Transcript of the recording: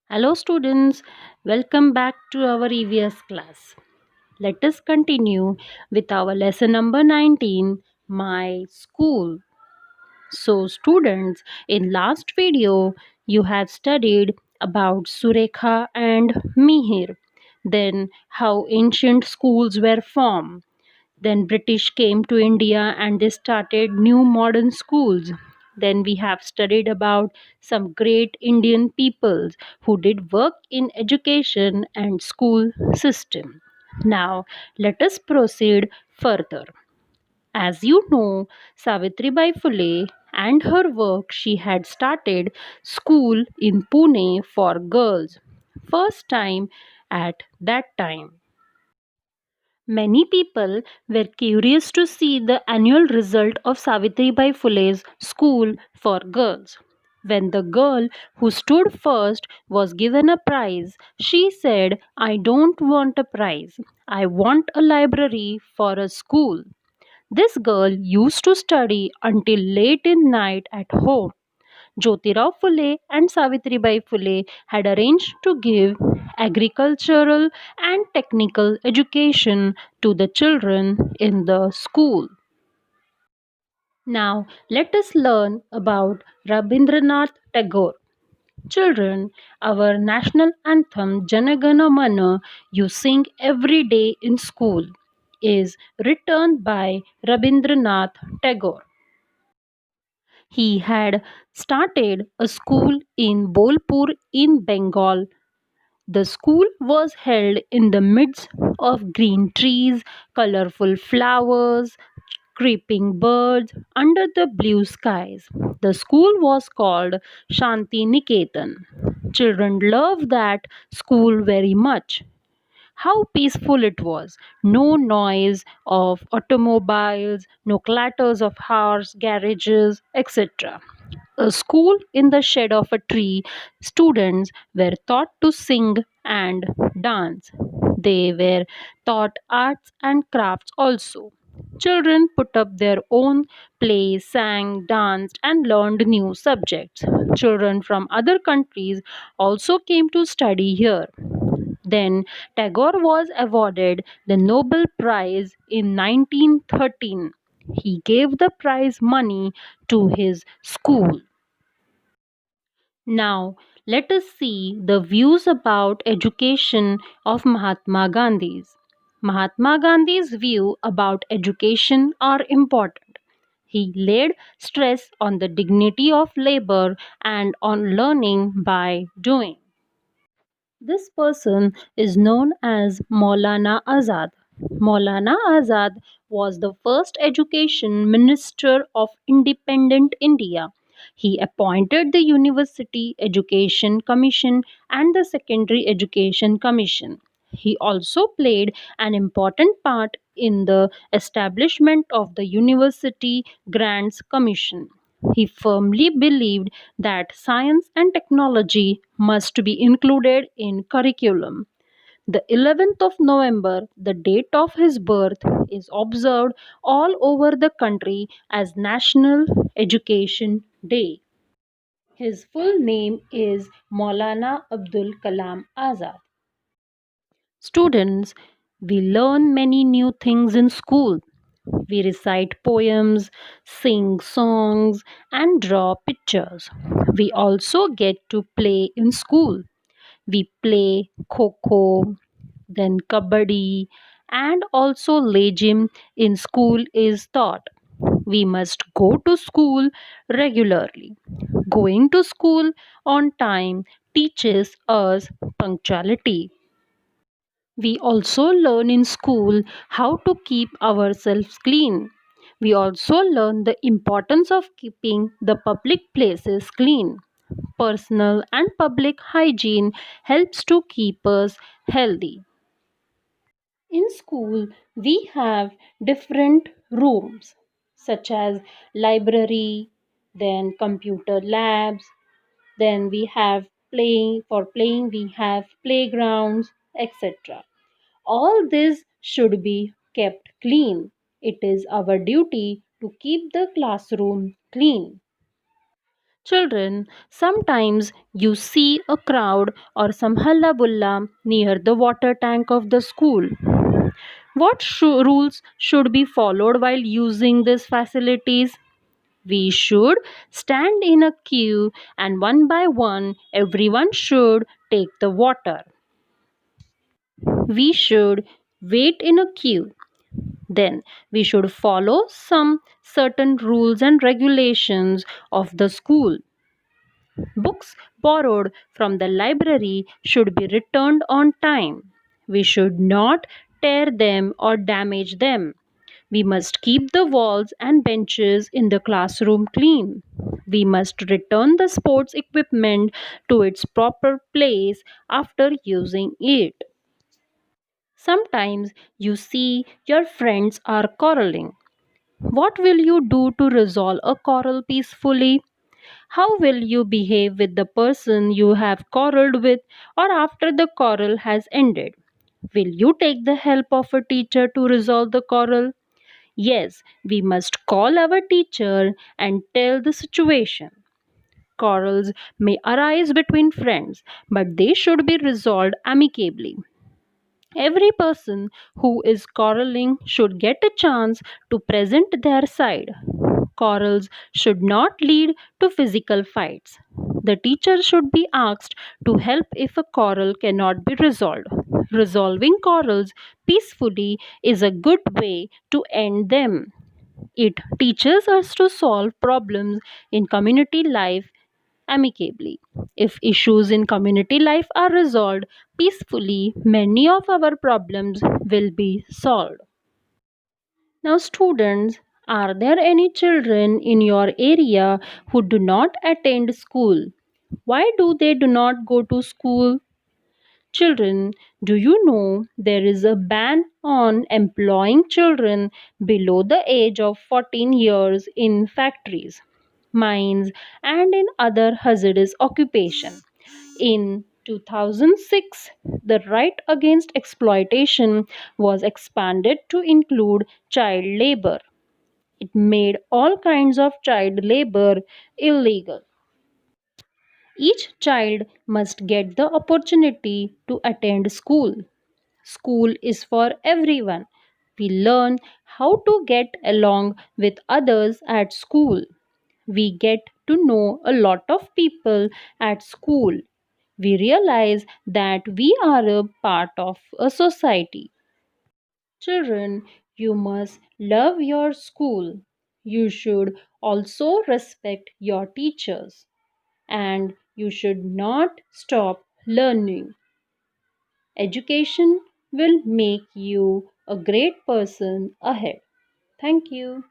Hello, students. Welcome back to our EVS class. Let us continue with our lesson number 19, My School. So, students, in last video, you have studied about Surekha and Mihir, then how ancient schools were formed. Then British came to India and they started new modern schools. Then we have studied about some great Indian peoples who did work in education and school system. Now let us proceed further. As you know, Savitribai Phule and her work, she had started school in Pune for girls. First time at that time. Many people were curious to see the annual result of Savitribai Phule's School for Girls. When the girl who stood first was given a prize, she said, I don't want a prize. I want a library for a school. This girl used to study until late in night at home. Jyotirao Phule and Savitribai Phule had arranged to give agricultural and technical education to the children in the school. Now, let us learn about Rabindranath Tagore. Children, our national anthem Janagana Mana you sing every day in school is written by Rabindranath Tagore. He had started a school in Bolpur in Bengal. The school was held in the midst of green trees, colorful flowers, creeping birds under the blue skies. The school was called Shanti Niketan. Children loved that school very much. How peaceful it was! No noise of automobiles, no clatters of cars, garages, etc. A school in the shade of a tree, students were taught to sing and dance. They were taught arts and crafts also. Children put up their own plays, sang, danced, and learned new subjects. Children from other countries also came to study here. Then Tagore was awarded the Nobel Prize in 1913. He gave the prize money to his school. Now, let us see the views about education of Mahatma Gandhi's. Mahatma Gandhi's view about education are important. He laid stress on the dignity of labor and on learning by doing. This person is known as Maulana Azad. Maulana Azad was the first education minister of independent India. He appointed the University Education Commission and the Secondary Education Commission. He also played an important part in the establishment of the University Grants Commission. He firmly believed that science and technology must be included in curriculum. The 11th of November, the date of his birth, is observed all over the country as National Education Day. His full name is Maulana Abdul Kalam Azad. Students, we learn many new things in school. We recite poems, sing songs, and draw pictures. We also get to play in school. We play kho, then kabaddi, and also legim in school is taught. We must go to school regularly. Going to school on time teaches us punctuality. We also learn in school how to keep ourselves clean. We also learn the importance of keeping the public places clean. Personal and public hygiene helps to keep us healthy. In school, we have different rooms such as library, then computer labs, then we have playing we have playgrounds, etc. All this should be kept clean. It is our duty to keep the classroom clean. Children, sometimes you see a crowd or some hullabulla near the water tank of the school. What rules should be followed while using these facilities? We should stand in a queue and one by one everyone should take the water. We should wait in a queue. Then we should follow some certain rules and regulations of the school. Books borrowed from the library should be returned on time. We should not tear them or damage them. We must keep the walls and benches in the classroom clean. We must return the sports equipment to its proper place after using it. Sometimes you see your friends are quarreling. What will you do to resolve a quarrel peacefully? How will you behave with the person you have quarreled with or after the quarrel has ended? Will you take the help of a teacher to resolve the quarrel? Yes, we must call our teacher and tell the situation. Quarrels may arise between friends, but they should be resolved amicably. Every person who is quarreling should get a chance to present their side. Quarrels should not lead to physical fights. The teacher should be asked to help if a quarrel cannot be resolved. Resolving quarrels peacefully is a good way to end them. It teaches us to solve problems in community life amicably. If issues in community life are resolved peacefully, many of our problems will be solved. Now, students, are there any children in your area who do not attend school? Why do not go to school? Children, do you know there is a ban on employing children below the age of 14 years in factories, mines, and in other hazardous occupations? In 2006, the right against exploitation was expanded to include child labor. It made all kinds of child labor illegal. Each child must get the opportunity to attend school. School is for everyone. We learn how to get along with others at school. We get to know a lot of people at school. We realize that we are a part of a society. Children, you must love your school. You should also respect your teachers. And you should not stop learning. Education will make you a great person ahead. Thank you.